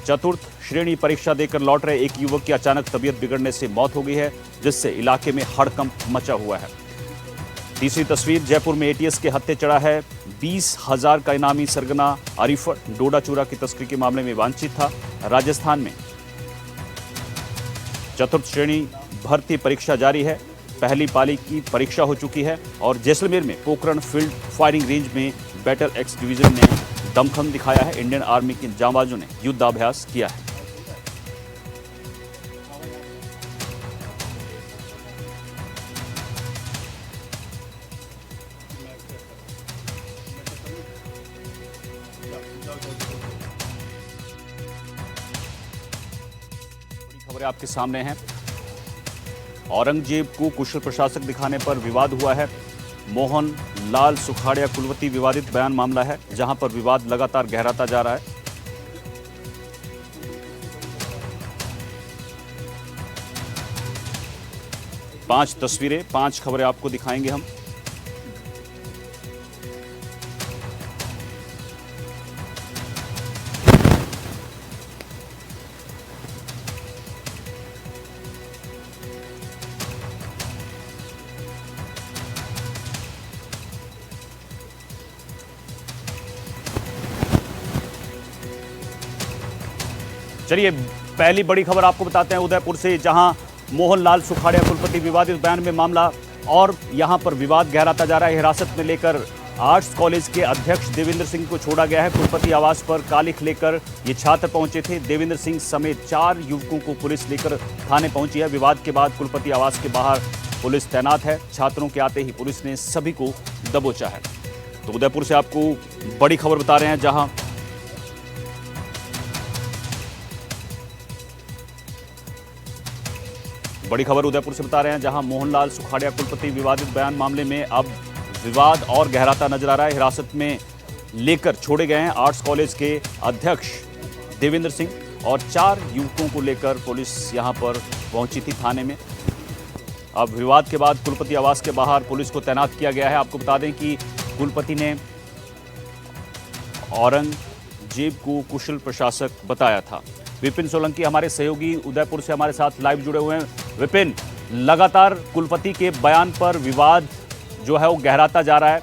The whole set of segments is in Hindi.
चतुर्थ श्रेणी परीक्षा देकर लौट रहे एक युवक की अचानक तबीयत बिगड़ने से मौत हो गई है, जिससे इलाके में हड़कंप मचा हुआ है। तीसरी तस्वीर, जयपुर में एटीएस के हत्थे चढ़ा है 20,000 का इनामी सरगना आरिफर डोडा चूरा की तस्करी के मामले में वांछित था। राजस्थान में चतुर्थ श्रेणी भर्ती परीक्षा जारी है, पहली पाली की परीक्षा हो चुकी है और जैसलमेर में पोखरण फील्ड फायरिंग रेंज में बैटल एक्स डिवीजन ने दमखम दिखाया है। इंडियन आर्मी के जांबाजों ने युद्धाभ्यास किया है। बड़ी खबरें आपके सामने हैं। औरंगजेब को कुशल प्रशासक दिखाने पर विवाद हुआ है। मोहन लाल सुखाड़िया कुलपति विवादित बयान मामला है, जहां पर विवाद लगातार गहराता जा रहा है। पांच तस्वीरें, पांच खबरें आपको दिखाएंगे हम। चलिए, पहली बड़ी खबर आपको बताते हैं उदयपुर से, जहां मोहनलाल सुखाड़िया कुलपति विवादित बयान में मामला और यहां पर विवाद गहराता जा रहा है। हिरासत में लेकर आर्ट्स कॉलेज के अध्यक्ष देवेंद्र सिंह को छोड़ा गया है। कुलपति आवास पर कालिख लेकर ये छात्र पहुंचे थे। देवेंद्र सिंह समेत 4 युवकों को पुलिस लेकर थाने पहुंची है। विवाद के बाद कुलपति आवास के बाहर पुलिस तैनात है। छात्रों के आते ही पुलिस ने सभी को दबोचा है। तो उदयपुर से आपको बड़ी खबर बता रहे हैं, जहां बड़ी खबर उदयपुर से बता रहे हैं, जहां मोहनलाल सुखाड़िया कुलपति विवादित बयान मामले में अब विवाद और गहराता नजर आ रहा है। हिरासत में लेकर छोड़े गए हैं आर्ट्स कॉलेज के अध्यक्ष देवेंद्र सिंह और 4 युवकों को लेकर पुलिस यहां पर पहुंची थी थाने में। अब विवाद के बाद कुलपति आवास के बाहर पुलिस को तैनात किया गया है। आपको बता दें कि कुलपति ने औरंगजेब को कुशल प्रशासक बताया था। विपिन सोलंकी हमारे सहयोगी उदयपुर से हमारे साथ लाइव जुड़े हुए हैं। विपिन, लगातार कुलपति के बयान पर विवाद जो है वो गहराता जा रहा है।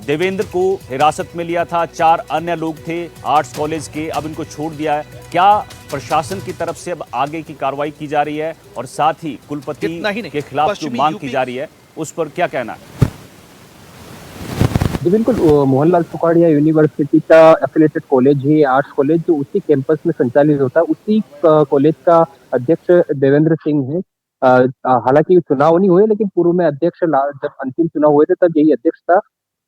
देवेंद्र को हिरासत में लिया था, 4 अन्य लोग थे आर्ट्स कॉलेज के, अब इनको छोड़ दिया है। क्या प्रशासन की तरफ से अब आगे की कार्रवाई की जा रही है और साथ ही कुलपति के खिलाफ जो मांग की जा रही है उस पर क्या कहना है? जी बिल्कुल, मोहनलाल सुखाड़िया यूनिवर्सिटी का एफिलिएटेड कॉलेज है आर्ट्स कॉलेज, जो उसी कैंपस में संचालित होता है। उसी कॉलेज का अध्यक्ष देवेंद्र सिंह है। हालांकि चुनाव नहीं हुए, लेकिन पूर्व में अध्यक्ष जब अंतिम चुनाव हुए थे तब यही अध्यक्ष था।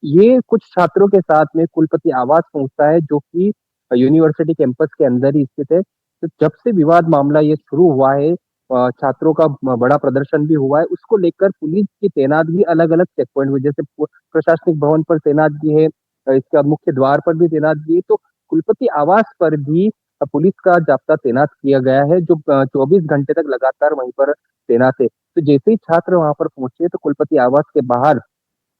ये कुछ छात्रों के साथ में कुलपति आवास पहुंचता है, जो कि यूनिवर्सिटी कैंपस के अंदर ही स्थित है। तो जब से विवाद मामला ये शुरू हुआ है, छात्रों का बड़ा प्रदर्शन भी हुआ है, उसको लेकर पुलिस की तैनातगी अलग अलग चेक पॉइंट हुई, जैसे प्रशासनिक भवन पर तैनातगी है, इसका मुख्य द्वार पर भी तैनातगी है। तो कुलपति आवास पर भी पुलिस का जाब्ता तैनात किया गया है, जो 24 घंटे तक लगातार वहीं पर तैनात है। तो जैसे ही छात्र वहां पर पहुंचे तो कुलपति आवास के बाहर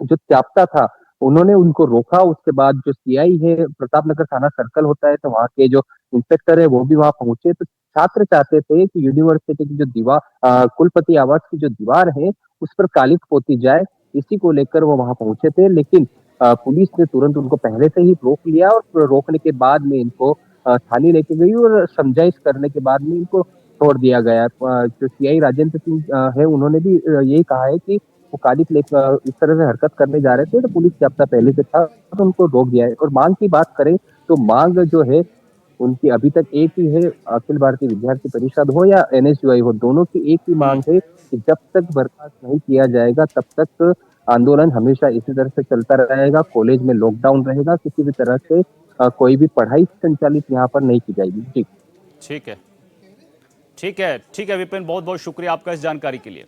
जो जाब्ता था, उन्होंने उनको रोका। उसके बाद जो सीआई है, प्रताप नगर थाना सर्कल होता है, तो वहाँ के जो इंस्पेक्टर है वो भी वहां पहुंचे। तो छात्र चाहते थे कि यूनिवर्सिटी की जो दीवार, कुलपति आवास की जो दीवार है, उस पर कालिख पोती जाए। इसी को लेकर वो वहां पहुंचे थे, लेकिन पुलिस ने तुरंत उनको पहले से ही रोक लिया और रोकने के बाद में इनको थाने लेके गई और समझाइश करने के बाद में इनको छोड़ दिया गया। जो सीआई राजेंद्र सिंह है, उन्होंने भी यही कहा है कि वो कालिख लेकर इस तरह से हरकत करने जा रहे थे, तो पुलिस जाब्ता पहले से था तो उनको रोक दिया है। और मांग की बात करें तो मांग जो है उनकी अभी तक एक ही है, अखिल भारतीय विद्यार्थी परिषद हो या एनएसयूआई हो, दोनों की एक ही मांग है कि जब तक बर्खास्त नहीं किया जाएगा तब तक आंदोलन हमेशा इसी तरह से चलता रहेगा। कॉलेज में लॉकडाउन रहेगा, किसी भी तरह से कोई भी पढ़ाई संचालित यहाँ पर नहीं की जाएगी। जी ठीक है, ठीक है, ठीक है विपिन, बहुत बहुत शुक्रिया आपका इस जानकारी के लिए।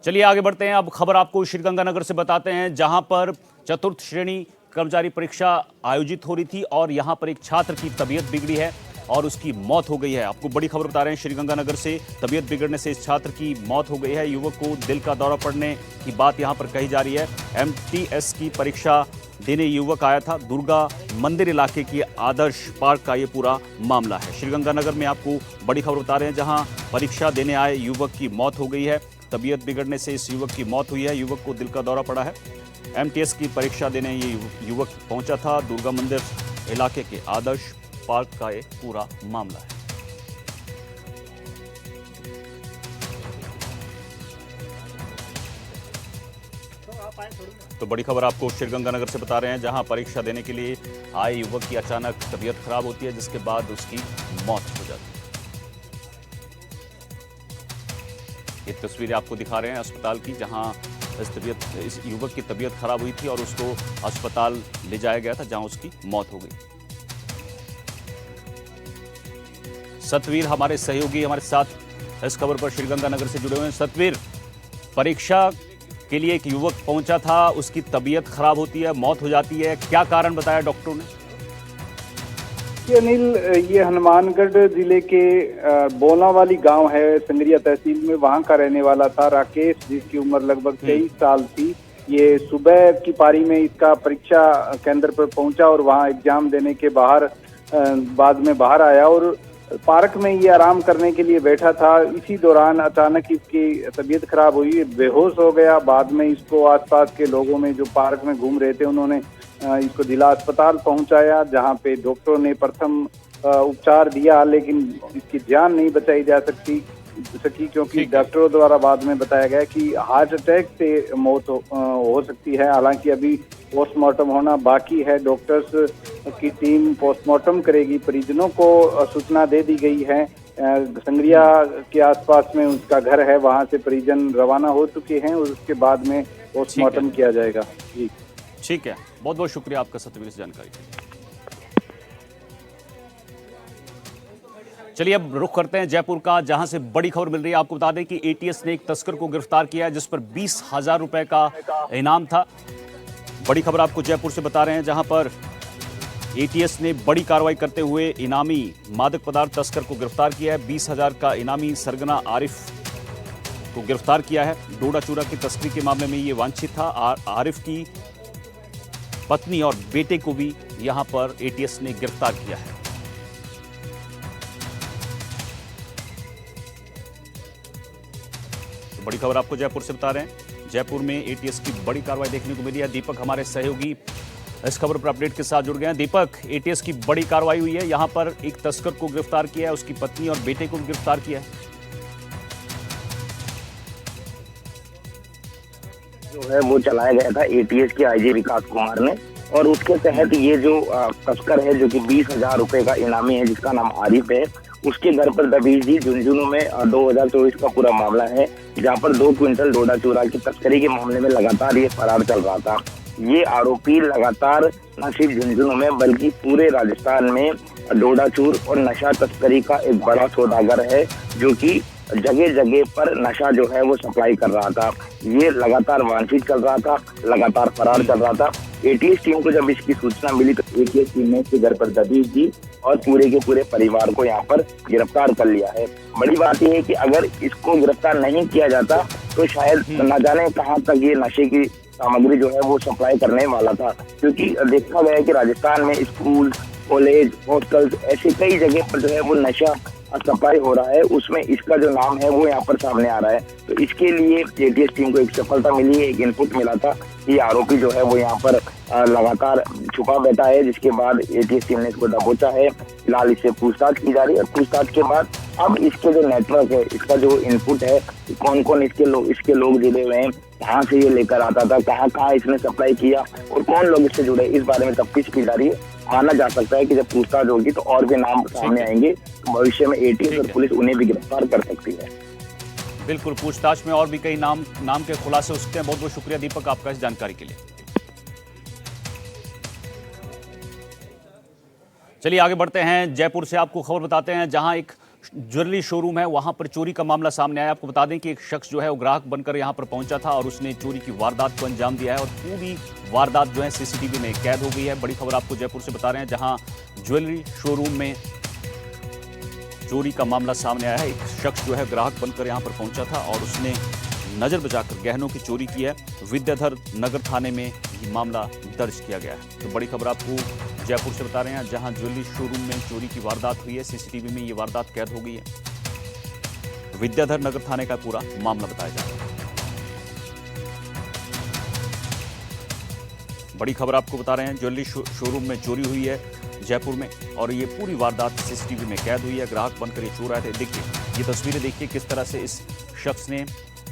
चलिए आगे बढ़ते हैं। अब खबर आपको श्रीगंगानगर से बताते हैं, जहां पर चतुर्थ श्रेणी कर्मचारी परीक्षा आयोजित हो रही थी और यहां पर एक छात्र की तबीयत बिगड़ी है और उसकी मौत हो गई है। आपको बड़ी खबर बता रहे हैं, श्रीगंगानगर से तबीयत बिगड़ने से इस छात्र की मौत हो गई है। युवक को दिल का दौरा पड़ने की बात यहां पर कही जा रही है। एमटीएस की परीक्षा देने युवक आया था। दुर्गा मंदिर इलाके की आदर्श पार्क का ये पूरा मामला है। श्रीगंगानगर में आपको बड़ी खबर बता रहे हैं, जहां परीक्षा देने आए युवक की मौत हो गई है। तबीयत बिगड़ने से इस युवक की मौत हुई है। युवक को दिल का दौरा पड़ा है। एमटीएस की परीक्षा देने ये युवक पहुंचा था। दुर्गा मंदिर इलाके के आदर्श पार्क का ये पूरा मामला है। तो बड़ी खबर आपको श्रीगंगानगर से बता रहे हैं, जहां परीक्षा देने के लिए आए युवक की अचानक तबीयत खराब होती है, जिसके बाद उसकी मौत हो जाती है। ये तस्वीरें आपको दिखा रहे हैं अस्पताल की, जहां इस युवक की तबीयत खराब हुई थी और उसको अस्पताल ले जाया गया था, जहां उसकी मौत हो गई। सतवीर हमारे सहयोगी हमारे साथ इस खबर पर श्रीगंगानगर से जुड़े हुए हैं। सतवीर, परीक्षा के लिए एक युवक पहुंचा था, उसकी तबीयत खराब होती है, मौत हो जाती है, क्या कारण बताया डॉक्टरों ने? अनिल, ये हनुमानगढ़ जिले के बोलावाली गांव है, संगरिया तहसील में। वहां का रहने वाला था राकेश, जिसकी उम्र लगभग 23 साल थी। ये सुबह की पारी में इसका परीक्षा केंद्र पर पहुंचा और वहां एग्जाम देने के बाद में बाहर आया और पार्क में ये आराम करने के लिए बैठा था। इसी दौरान अचानक इसकी तबीयत खराब हुई, बेहोश हो गया। बाद में इसको आसपास के लोगों में जो पार्क में घूम रहे थे, उन्होंने इसको जिला अस्पताल पहुंचाया, जहां पे डॉक्टरों ने प्रथम उपचार दिया, लेकिन इसकी जान नहीं बचाई जा सकी, क्योंकि डॉक्टरों द्वारा बाद में बताया गया कि हार्ट अटैक से मौत हो सकती है। हालांकि अभी पोस्टमार्टम होना बाकी है। डॉक्टर्स की टीम पोस्टमार्टम करेगी। परिजनों को सूचना दे दी गई है। संगरिया के आसपास में उसका घर है, वहां से परिजन रवाना हो चुके हैं और उसके बाद में पोस्टमार्टम किया जाएगा। जी ठीक है, बहुत बहुत शुक्रिया आपका सतवीर इस जानकारी के लिए। चलिए अब रुख करते हैं जयपुर का, जहां से बड़ी खबर मिल रही है। आपको बता दें कि एटीएस ने एक तस्कर को गिरफ्तार किया है, जिस पर 20,000 रुपए का इनाम था। बड़ी खबर आपको जयपुर से बता रहे हैं, जहां पर एटीएस ने बड़ी कार्रवाई करते हुए इनामी मादक पदार्थ तस्कर को गिरफ्तार किया है। 20,000 का इनामी सरगना आरिफ को गिरफ्तार किया है। डोडा चूरा की तस्करी के मामले में ये वांछित था। आरिफ की पत्नी और बेटे को भी यहां पर एटीएस ने गिरफ्तार किया है। तो बड़ी खबर आपको जयपुर से बता रहे हैं, जयपुर में एटीएस की बड़ी कार्रवाई देखने को मिली है। दीपक हमारे सहयोगी इस खबर पर अपडेट के साथ जुड़ गए हैं। दीपक, एटीएस की बड़ी कार्रवाई हुई है, यहां पर एक तस्कर को गिरफ्तार किया है, उसकी पत्नी और बेटे को गिरफ्तार किया है। जो है वो चलाया गया था एटीएस के आईजी विकास कुमार ने, और उसके तहत ये जो तस्कर है, जो कि 20,000 रुपए का इनामी है, जिसका नाम आरिफ है, उसके घर पर दबिश दी। झुंझुनू में 2024 का पूरा मामला है, जहां पर 2 क्विंटल डोडा चूरा की तस्करी के मामले में लगातार ये फरार चल रहा था। ये आरोपी लगातार न सिर्फ झुंझुनू में बल्कि पूरे राजस्थान में डोडा चूर और नशा तस्करी का एक बड़ा सौदागर है, जो कि जगह जगह पर नशा जो है वो सप्लाई कर रहा था। ये लगातार वांछित चल रहा था, लगातार फरार चल रहा था। एटीएस टीम को जब इसकी सूचना मिली तो एटीएस टीम ने इसके घर पर दबिश दी और पूरे के पूरे परिवार को यहाँ पर गिरफ्तार कर लिया है। बड़ी बात यह है कि अगर इसको गिरफ्तार नहीं किया जाता तो शायद न जाने कहाँ तक ये नशे की सामग्री जो है वो सप्लाई करने वाला था, क्योंकि देखा गया है कि राजस्थान में स्कूल, कॉलेज, हॉस्टल्स, ऐसे कई जगह पर जो है वो नशा सप्लाई हो रहा है। उसमें इसका जो नाम है वो यहाँ पर सामने आ रहा है। तो इसके लिए एटीएस टीम को एक सफलता मिली है, एक इनपुट मिला था कि आरोपी जो है वो यहाँ पर लगातार छुपा बैठा है, जिसके बाद एटीएस टीम ने इसको दबोचा है। फिलहाल इससे पूछताछ की जा रही है और पूछताछ के बाद अब इसके जो नेटवर्क है, इसका जो इनपुट है, कौन कौन इसके लोग जुड़े हुए हैं, कहाँ से ये लेकर आता था, कहाँ कहाँ इसने सप्लाई किया और कौन लोग इससे जुड़े, इस बारे में तफ्तीश की जा रही है। माना जा सकता है कि जब पूछताछ होगी तो और भी नाम सामने आएंगे, भविष्य में एटीएस और पुलिस उन्हें भी गिरफ्तार कर सकती है। बिल्कुल, पूछताछ में और भी कई नाम के खुलासे हो सकते हैं। बहुत बहुत शुक्रिया दीपक आपका इस जानकारी के लिए। चलिए आगे बढ़ते हैं, जयपुर से आपको खबर बताते हैं, जहां एक ज्वेलरी शोरूम है, वहां पर चोरी का मामला सामने आया। आपको बता दें कि एक शख्स जो है वो ग्राहक बनकर यहां पर पहुंचा था और उसने चोरी की वारदात को अंजाम दिया है और पूरी वारदात जो है सीसीटीवी में कैद हो गई है। बड़ी खबर आपको जयपुर से बता रहे हैं, जहां ज्वेलरी शोरूम में चोरी का मामला सामने आया है। एक शख्स जो है ग्राहक बनकर यहां पर पहुंचा था और उसने नजर बचाकर गहनों की चोरी की है। विद्याधर नगर थाने में भी मामला दर्ज किया गया है। तो बड़ी खबर आपको जयपुर से बता रहे हैं, जहां ज्वेलरी शोरूम में चोरी की वारदात हुई है। सीसीटीवी में ये वारदात कैद हो गई है। विद्याधर नगर थाने का पूरा मामला बताया जा रहा है। बड़ी खबर आपको बता रहे हैं, ज्वेलरी शोरूम में चोरी हुई है जयपुर में, और ये पूरी वारदात सीसीटीवी में कैद हुई है। ग्राहक बनकर ये चोर आए थे। देखिए ये तस्वीरें, देखिए किस तरह से इस शख्स ने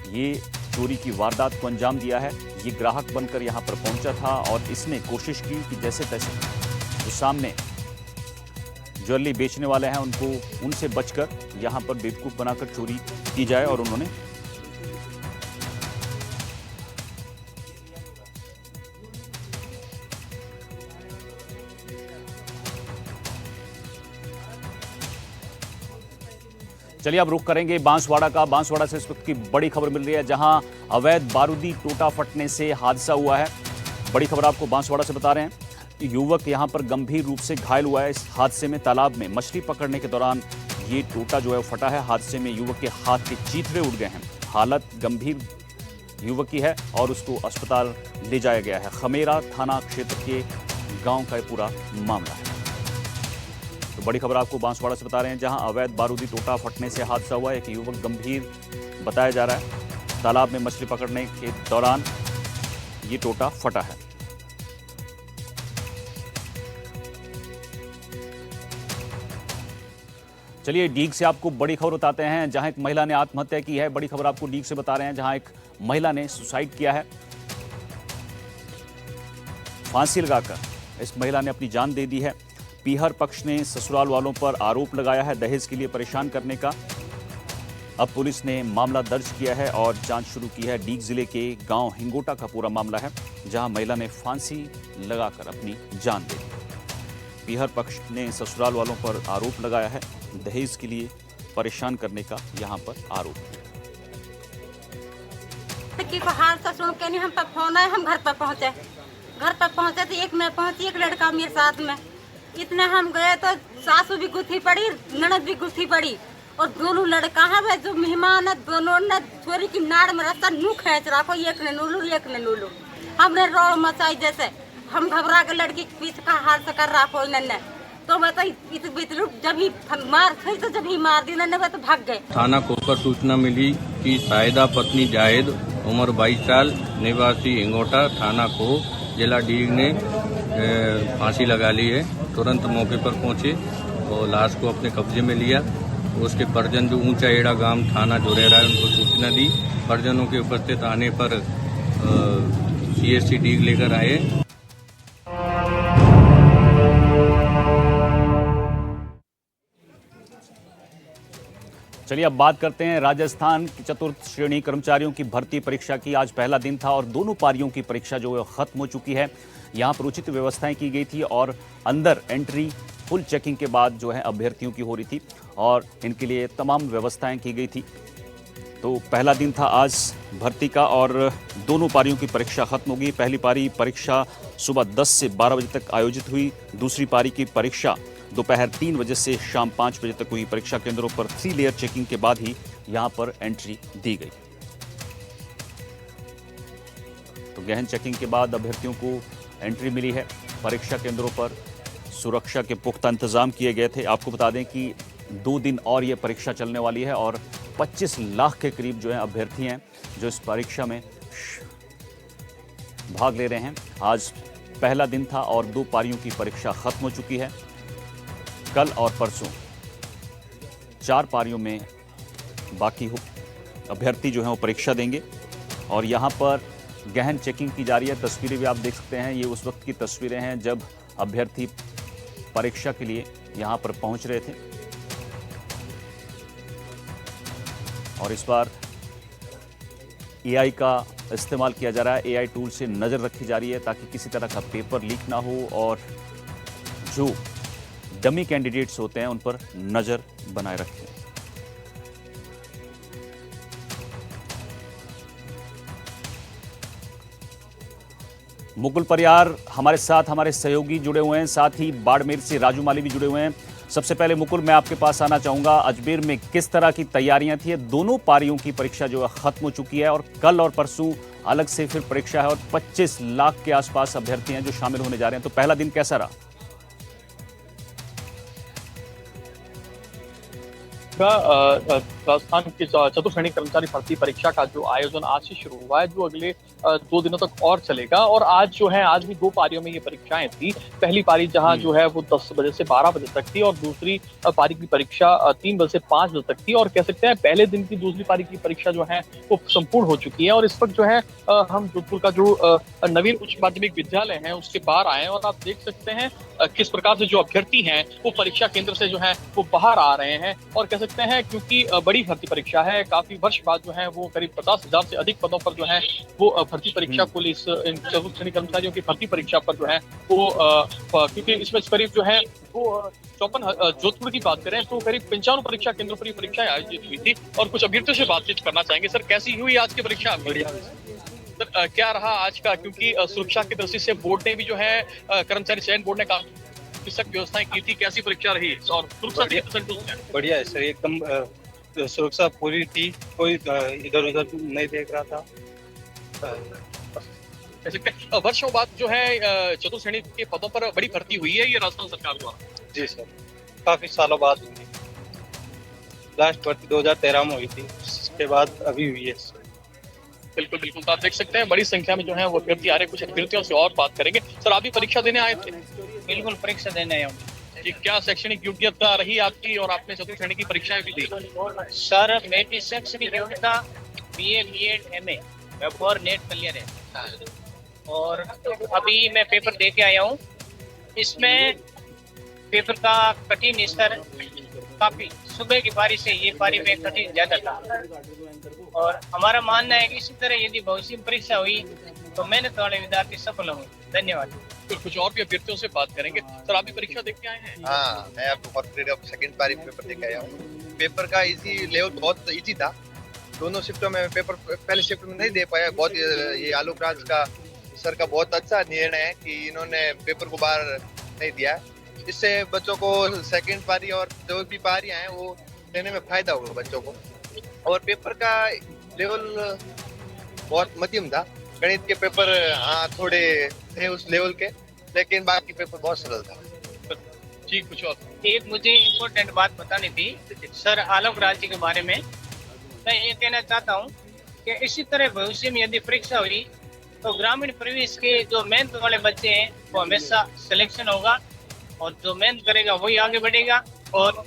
ये चोरी की वारदात को अंजाम दिया है। ये ग्राहक बनकर यहाँ पर पहुंचा था और इसने कोशिश की कि जैसे तैसे जो सामने ज्वेलरी बेचने वाले हैं उनसे बचकर यहाँ पर बेवकूफ बनाकर चोरी की जाए, और उन्होंने चलिए अब रुख करेंगे बांसवाड़ा का। बांसवाड़ा से इस वक्त की बड़ी खबर मिल रही है, जहां अवैध बारूदी टोटा फटने से हादसा हुआ है। बड़ी खबर आपको बांसवाड़ा से बता रहे हैं, युवक यहां पर गंभीर रूप से घायल हुआ है। इस हादसे में तालाब में मछली पकड़ने के दौरान ये टोटा जो है फटा है। हादसे में युवक के हाथ के चीथड़े उड़ गए हैं। हालत गंभीर युवक की है और उसको अस्पताल ले जाया गया है। खमेरा थाना क्षेत्र के गाँव का पूरा मामला है। तो बड़ी खबर आपको बांसवाड़ा से बता रहे हैं, जहां अवैध बारूदी टोटा फटने से हादसा हुआ। एक युवक गंभीर बताया जा रहा है। तालाब में मछली पकड़ने के दौरान ये टोटा फटा है। चलिए डीग से आपको बड़ी खबर बताते हैं, जहां एक महिला ने आत्महत्या की है। बड़ी खबर आपको डीग से बता रहे हैं, जहां एक महिला ने सुसाइड किया है। फांसी लगाकर इस महिला ने अपनी जान दे दी है। पीहर पक्ष ने ससुराल वालों पर आरोप लगाया है दहेज के लिए परेशान करने का। अब पुलिस ने मामला दर्ज किया है और जांच शुरू की है। डीग जिले के गांव हिंगोटा का पूरा मामला है, जहां महिला ने फांसी लगाकर अपनी जान दे दी। पीहर पक्ष ने ससुराल वालों पर आरोप लगाया है दहेज के लिए परेशान करने का। यहां पर आरोप लड़की को हाल ससुर के नहीं, हम पर फोन आए, हम घर पर पहुंचे। घर पर पहुंचे तो एक मैं पहुंची, एक लड़का मेरे साथ में। इतने हम गए तो सासू भी गुत्थी पड़ी, ननद भी गुत्थी पड़ी, और दोनों लड़का है जो मेहमान है, दोनों ने छोरी की नाड़ में रास्ता नू खींच रखो, एक ने नूलू एक ने नूलू। हमने रोड़ मचाई, जैसे हम घबरा के लड़की के पीछे का हाथ से कर रखो इन्होंने। तो मैं तो जब ही मार थी तो जब ही मार दी इन्होंने, तो भाग गए। थाना को पर सूचना मिली कि साहिदा पत्नी जाहिद उम्र 22 साल निवासी हिंगोटा थाना को जिला डीग ने फांसी लगा ली है। तुरंत मौके पर पहुंचे और लाश को अपने कब्जे में लिया। उसके परिजन जो ऊंचा एड़ा गांव थाना जोरेरा है, उनको सूचना दी। परिजनों के उपस्थित आने पर CSC डीग लेकर आए। चलिए अब बात करते हैं राजस्थान की चतुर्थ श्रेणी कर्मचारियों की भर्ती परीक्षा की। आज पहला दिन था और दोनों पारियों की परीक्षा जो है खत्म हो चुकी है। यहाँ पर उचित व्यवस्थाएं की गई थी और अंदर एंट्री फुल चेकिंग के बाद जो है अभ्यर्थियों की हो रही थी और इनके लिए तमाम व्यवस्थाएं की गई थी। तो पहला दिन था आज भर्ती का और दोनों पारियों की परीक्षा खत्म हो गई। पहली पारी परीक्षा सुबह 10 से 12 बजे तक आयोजित हुई। दूसरी पारी की परीक्षा दोपहर 3 बजे से शाम 5 बजे तक हुई। परीक्षा केंद्रों पर 3 लेयर चेकिंग के बाद ही यहाँ पर एंट्री दी गई। तो गहन चेकिंग के बाद अभ्यर्थियों को एंट्री मिली है। परीक्षा केंद्रों पर सुरक्षा के पुख्ता इंतजाम किए गए थे। आपको बता दें कि 2 दिन और ये परीक्षा चलने वाली है और 25 लाख के करीब जो है अभ्यर्थी हैं जो इस परीक्षा में भाग ले रहे हैं। आज पहला दिन था और 2 पारियों की परीक्षा खत्म हो चुकी है। कल और परसों 4 पारियों में बाकी अभ्यर्थी जो हैं वो परीक्षा देंगे और यहाँ पर गहन चेकिंग की जा रही है। तस्वीरें भी आप देख सकते हैं, ये उस वक्त की तस्वीरें हैं जब अभ्यर्थी परीक्षा के लिए यहाँ पर पहुँच रहे थे। और इस बार AI का इस्तेमाल किया जा रहा है। AI टूल से नज़र रखी जा रही है ताकि किसी तरह का पेपर लीक ना हो और जो डमी कैंडिडेट्स होते हैं उन पर नज़र बनाए रखें। मुकुल परियार हमारे साथ हमारे सहयोगी जुड़े हुए हैं, साथ ही बाड़मेर से राजू माली भी जुड़े हुए हैं। सबसे पहले मुकुल, मैं आपके पास आना चाहूंगा। अजमेर में किस तरह की तैयारियां थी? दोनों पारियों की परीक्षा जो है खत्म हो चुकी है और कल और परसों अलग से फिर परीक्षा है और 25 लाख के आसपास अभ्यर्थी हैं जो शामिल होने जा रहे हैं। तो पहला दिन कैसा रहा? राजस्थान की चतुर्श्रेणी कर्मचारी भर्ती परीक्षा का जो आयोजन आज से शुरू हुआ है, जो अगले 2 दिनों तक और चलेगा। और आज जो है, आज भी 2 पारियों में ये परीक्षाएं थी। पहली पारी जहां जो है वो 10 बजे से 12 बजे तक थी और दूसरी पारी की परीक्षा 3 बजे से 5 बजे तक थी। और कह सकते हैं पहले दिन की दूसरी पारी की परीक्षा जो है वो संपूर्ण हो चुकी है। और इस वक्त जो है हम जोधपुर का जो नवीन उच्च माध्यमिक विद्यालय है उसके बाहर आए हैं और आप देख सकते हैं किस प्रकार से जो अभ्यर्थी हैं वो परीक्षा केंद्र से जो है वो बाहर आ रहे हैं। और कह सकते हैं क्योंकि बड़ी भर्ती परीक्षा है, काफी वर्ष बाद जो है वो करीब 50,000 से अधिक पदों पर जो है वो भर्ती परीक्षा को इन चतुर्थ कर्मचारियों की भर्ती परीक्षा पर जो है वो क्योंकि इसमें करीब जो है वो 54 जोधपुर की बात करें तो करीब 55 परीक्षा केंद्रों पर ये परीक्षाएं आयोजित हुई थी। और कुछ अभ्यर्थियों से बातचीत करना चाहेंगे। सर, कैसी हुई आज की परीक्षा? बढ़िया। सर, क्या रहा आज का? क्योंकि सुरक्षा की दृष्टि से बोर्ड ने भी जो है कर्मचारी चयन बोर्ड ने काफी सख्त व्यवस्थाएं की थी। कैसी परीक्षा रही? और सुरक्षा बढ़िया है सर, एकदम सुरक्षा पूरी थी, कोई इधर उधर नहीं देख रहा था। वर्षों बाद जो है चतुर्थ श्रेणी के पदों पर बड़ी भर्ती हुई है ये राजस्थान सरकार द्वारा। जी सर, काफी सालों बाद हुई। लास्ट भर्ती 2013 में हुई थी, उसके बाद अभी हुई है। बिल्कुल बिल्कुल, तो आप देख सकते हैं बड़ी संख्या में जो है वो अभ्यर्थी आ रहे हैं। कुछ अभ्यर्थियों से और बात करेंगे। सर, आप भी परीक्षा देने आए थे? बिल्कुल, परीक्षा देने आया हूँ। क्या शैक्षणिक योग्यता रही आपकी और आपने चतुर्थ श्रेणी की परीक्षाएं भी दी? सर, मेरी शैक्षणिक योग्यता BA, B.Ed, MA और नेट क्लियर है। और अभी मैं पेपर दे के आया हूँ। इसमें पेपर का कठिन स्तर काफी, सुबह की पारी से ये पारी में कठिन ज्यादा था। और हमारा मानना है कि इसी तरह यदि भविष्य में परीक्षा हुई तो मेहनत वाले विद्यार्थी सफल होंगे। धन्यवाद। तो कुछ और भी अभ्यर्थियों से बात करेंगे। सर, आप भी परीक्षा देख के आए हैं? हाँ, मैं अब कॉर्पोरेट सेकंड पारी पेपर देख आया हूँ। पेपर का इजी लेवल बहुत इजी था। दोनों शिफ्टों में पेपर पहले शिफ्ट में नहीं दे पाया। बहुत ये आलोक राज का सर का बहुत अच्छा निर्णय है कि इन्होंने पेपर को बाहर नहीं दिया। इससे बच्चों को सेकंड पारी और जो भी पारियां हैं वो देने में फायदा होगा बच्चों को। और पेपर का लेवल बहुत मध्यम था। गणित के पेपर हाँ थोड़े थे उस लेवल के, लेकिन बाकी पेपर बहुत सरल था। जी, कुछ और? एक मुझे इम्पोर्टेंट बात बतानी थी सर आलोक राज जी के बारे में। मैं ये कहना चाहता हूँ कि इसी तरह भविष्य में यदि परीक्षा हुई तो ग्रामीण प्रवेश के जो मेहनत वाले बच्चे हैं वो हमेशा सिलेक्शन होगा और जो मेहनत करेगा वही आगे बढ़ेगा। और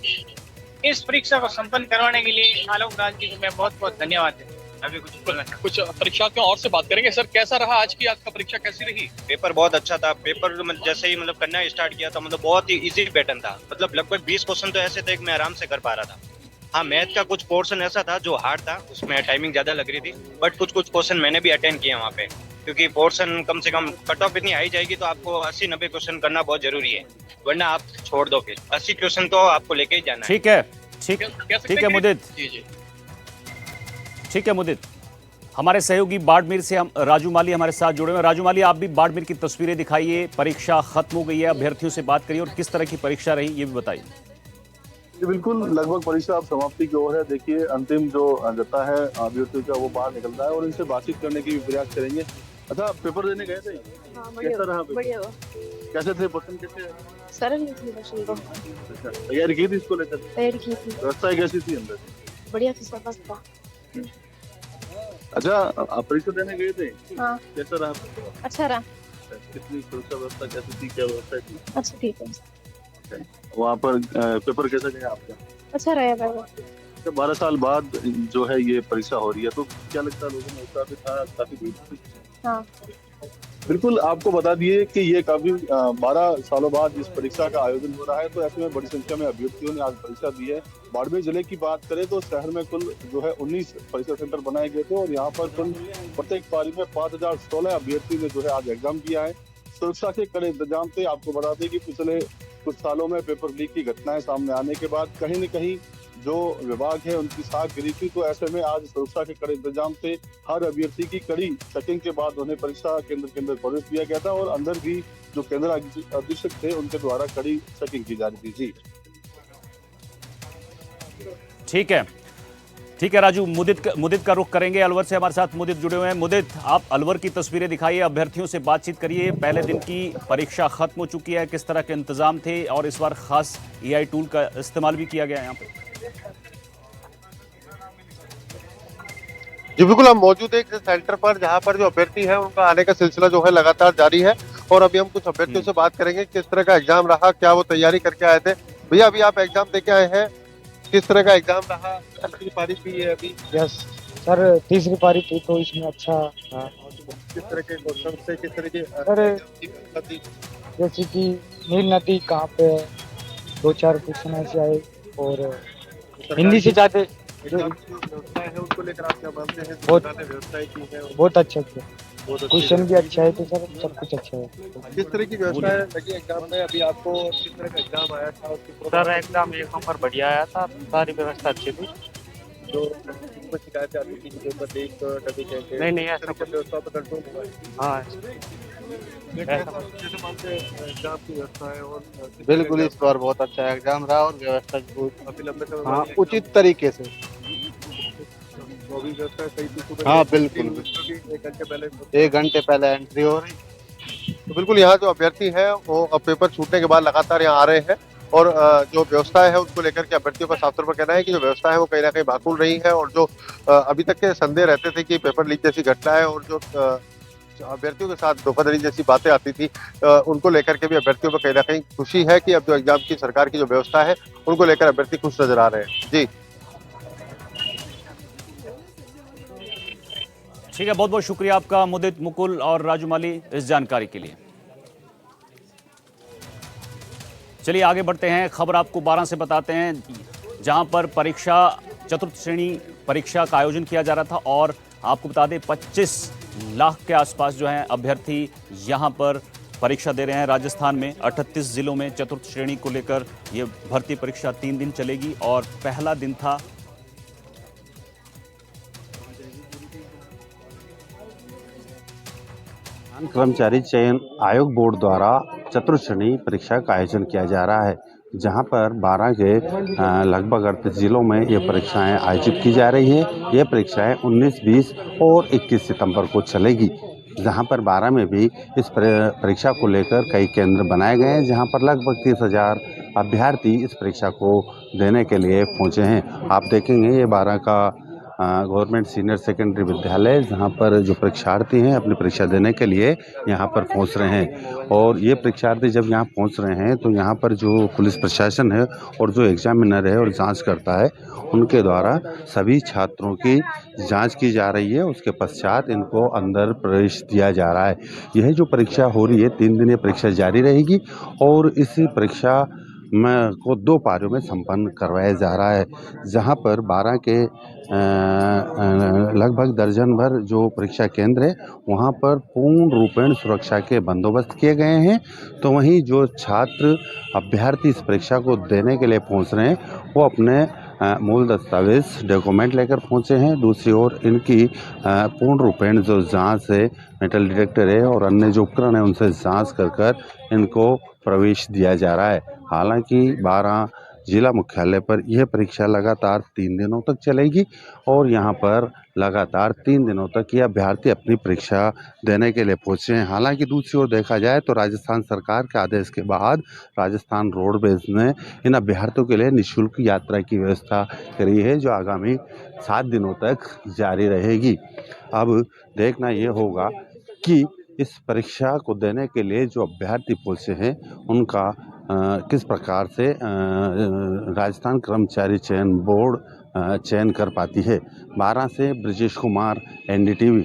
इस परीक्षा को संपन्न करवाने के लिए आलोक राज जी को मैं बहुत बहुत धन्यवाद देता हूं। अभी कुछ परीक्षार्थियों और से बात करेंगे। सर, कैसा रहा आज की? आपका परीक्षा कैसी रही? पेपर बहुत अच्छा था। पेपर जैसे ही करना स्टार्ट किया था बहुत ही इजी पैटर्न था। लगभग 20 क्वेश्चन तो ऐसे थे कि मैं आराम से कर पा रहा था। हाँ, मैथ का कुछ पोर्शन ऐसा था जो हार्ड था, उसमें टाइमिंग ज्यादा लग रही थी। बट कुछ क्वेश्चन मैंने भी अटेंड किए वहाँ पे, क्योंकि पोर्शन कम से कम कट ऑफ इतनी हाई जाएगी तो आपको 80-90 क्वेश्चन करना बहुत जरूरी है, वरना आप छोड़ दो। फिर 80 क्वेश्चन तो आपको लेके ही जाना है। ठीक है, ठीक है मुदित। जी, ठीक है मुदित। हमारे सहयोगी बाड़मेर से हम राजू माली हमारे साथ जुड़े हुए। राजू माली, आप भी बाड़मेर की तस्वीरें दिखाइए। परीक्षा खत्म हो गई है, अभ्यर्थियों से बात करिए और किस तरह की परीक्षा रही ये भी बताइए। बिल्कुल, लगभग परीक्षा अब समाप्ति की ओर है। देखिए, अंतिम जो जता है अभ्यर्थियों का वो बाहर निकल रहा है और इनसे बातचीत करने की भी प्रयास करेंगे। अच्छा, पेपर देने गए थे? हाँ, कैसा रहा? बढ़िया। कैसे थे? पसंद कैसे? सरल थी क्वेश्चन तो। तैयारी की थी इसको लेकर? तैयारी की थी। व्यवस्था कैसी थी अंदर? बढ़िया थी, सब था। अच्छा, आप परीक्षा देने गए थे? हाँ। कैसा रहा? अच्छा रहा। कितनी सुरक्षा व्यवस्था कैसी थी? क्या व्यवस्था थी? अच्छा, ठीक है। वहाँ पर पेपर कैसा गया आपका? अच्छा रहा। 12 साल बाद जो है ये परीक्षा हो रही है, तो क्या लगता है लोगों में उत्साह भी था? काफी भीड़ थी? हाँ। बिल्कुल, आपको बता दिए कि ये काफी 12 सालों बाद इस परीक्षा का आयोजन हो रहा है, तो ऐसे में बड़ी संख्या में अभ्यर्थियों ने आज परीक्षा दी है। बाड़मेर जिले की बात करें तो शहर में कुल जो है 19 परीक्षा सेंटर बनाए गए थे और यहाँ पर कुल प्रत्येक पारी में 5016 अभ्यर्थी ने जो है आज एग्जाम किया है। सुरक्षा के कड़े इंतजाम थे। आपको बता दें कि पिछले कुछ सालों में पेपर लीक की घटनाएं सामने आने के बाद कहीं न कहीं जो विभाग है उनकी साख गिरी थी। तो ऐसे में आज सुरक्षा के कड़े इंतजाम से हर अभ्यर्थी की कड़ी चेकिंग के बाद उन्हें परीक्षा केंद्र के अंदर प्रवेश दिया गया था और अंदर भी जो केंद्र अधीक्षक थे उनके द्वारा कड़ी चेकिंग की जा रही थी। जी ठीक है राजू, मुदित का रुख करेंगे। अलवर से हमारे साथ मुदित जुड़े हुए हैं। मुदित, आप अलवर की तस्वीरें दिखाइए, अभ्यर्थियों से बातचीत करिए। पहले दिन की परीक्षा खत्म हो चुकी है, किस तरह के इंतजाम थे और इस बार खास EI टूल का इस्तेमाल भी किया गया है यहाँ पे? जी बिल्कुल, हम मौजूद है एक सेंटर पर जहाँ पर जो अभ्यर्थी है उनका आने का सिलसिला जो है लगातार जारी है और अभी हम कुछ अभ्यर्थियों से बात करेंगे किस तरह का एग्जाम रहा, क्या वो तैयारी करके आए थे। भैया अभी आप एग्जाम देके आए हैं, किस तरह का एग्जाम रहा? तीसरी पारी भी है अभी। यस सर, तीसरी पारी थी तो इसमें अच्छा था। किस तरह के क्वेश्चन से, किस तरह के सर जैसे कि नील नदी कहाँ पे है, 2-4 क्वेश्चन ऐसे आए और हिंदी से जाते व्यवस्था है उसको लेकर आप क्या मानते हैं? व्यवस्थाएं की है बहुत अच्छा किया, क्वेश्चन भी अच्छा है तो सर सब कुछ अच्छा है। किस तरह की व्यवस्था है लगी एग्जाम में? अभी आपको किस तरह का एग्जाम आया था? सर एग्जाम 1 नंबर बढ़िया आया था, सारी व्यवस्था अच्छी थी। जो शिकायत आती थी कि पेपर लीक कभी कहते हैं, नहीं ऐसा व्यवस्था पर कंट्रोल हुआ है। हाँ जैसे मानते एग्जाम की व्यवस्था है और बिल्कुल इस बार बहुत अच्छा एग्जाम रहा और व्यवस्था अभी लंबे समय हाँ उचित तरीके से। अभी व्यवस्था सही थी? हाँ बिल्कुल, 1 घंटे पहले एंट्री हो रही। तो बिल्कुल यहाँ जो अभ्यर्थी है वो अब पेपर छूटने के बाद लगातार यहाँ आ रहे हैं और जो व्यवस्था है उसको लेकर के अभ्यर्थियों का साफ तौर पर कहना है कि जो व्यवस्था है वो कहीं ना कहीं माकूल रही है और जो अभी तक के संदेह रहते थे कि पेपर लीक जैसी घटना है और जो अभ्यर्थियों के साथ धोखाधड़ी जैसी बातें आती थी उनको लेकर के भी अभ्यर्थियों को कहीं ना कहीं खुशी है कि अब जो एग्जाम की सरकार की जो व्यवस्था है उनको लेकर अभ्यर्थी खुश नजर आ रहे हैं। जी ठीक है, बहुत बहुत शुक्रिया आपका मुदित, मुकुल और राजू माली इस जानकारी के लिए। चलिए आगे बढ़ते हैं, खबर आपको 12 से बताते हैं जहां पर परीक्षा चतुर्थ श्रेणी परीक्षा का आयोजन किया जा रहा था और आपको बता दें 25 लाख के आसपास जो है अभ्यर्थी यहां पर परीक्षा दे रहे हैं। राजस्थान में 38 जिलों में चतुर्थ श्रेणी को लेकर ये भर्ती परीक्षा 3 दिन चलेगी और पहला दिन था कर्मचारी चयन आयोग बोर्ड द्वारा चतुर्थ श्रेणी परीक्षा का आयोजन किया जा रहा है, जहां पर 12 के लगभग 38 जिलों में ये परीक्षाएं आयोजित की जा रही है। ये परीक्षाएं 19, 20 और 21 सितंबर को चलेगी, जहां पर 12 में भी इस परीक्षा को लेकर कई केंद्र बनाए गए हैं, जहां पर लगभग 30,000 अभ्यर्थी इस परीक्षा को देने के लिए पहुंचे हैं। आप देखेंगे ये 12 का गवर्नमेंट सीनियर सेकेंडरी विद्यालय, जहां पर जो परीक्षार्थी हैं अपनी परीक्षा देने के लिए यहां पर पहुंच रहे हैं और ये परीक्षार्थी जब यहां पहुंच रहे हैं तो यहां पर जो पुलिस प्रशासन है और जो एग्जामिनर है और जांच करता है उनके द्वारा सभी छात्रों की जांच की जा रही है। उसके पश्चात इनको अंदर प्रवेश दिया जा रहा है। यह जो परीक्षा हो रही है 3 दिन ये परीक्षा जारी रहेगी और इस परीक्षा में को 2 पारियों में संपन्न करवाया जा रहा है, जहां पर 12 के लगभग दर्जन भर जो परीक्षा केंद्र है वहां पर पूर्ण रूपेण सुरक्षा के बंदोबस्त किए गए हैं। तो वहीं जो छात्र अभ्यर्थी इस परीक्षा को देने के लिए पहुंच रहे हैं वो अपने मूल दस्तावेज डॉक्यूमेंट लेकर पहुंचे हैं। दूसरी ओर इनकी पूर्ण रूपेण जो जांच है, मेटल डिटेक्टर है और अन्य जो उपकरण है उनसे जांच कर इनको प्रवेश दिया जा रहा है। हालांकि 12 जिला मुख्यालय पर यह परीक्षा लगातार 3 दिनों तक चलेगी और यहाँ पर लगातार 3 दिनों तक ये अभ्यर्थी अपनी परीक्षा देने के लिए पहुँचे हैं। हालांकि दूसरी ओर देखा जाए तो राजस्थान सरकार के आदेश के बाद राजस्थान रोडवेज ने इन अभ्यर्थियों के लिए निःशुल्क यात्रा की व्यवस्था करी है, जो आगामी 7 दिनों तक जारी रहेगी। अब देखना ये होगा कि इस परीक्षा को देने के लिए जो अभ्यर्थी पहुँचे हैं उनका किस प्रकार से राजस्थान कर्मचारी चयन बोर्ड चयन कर पाती है। 12 से ब्रजेश कुमार, NDTV।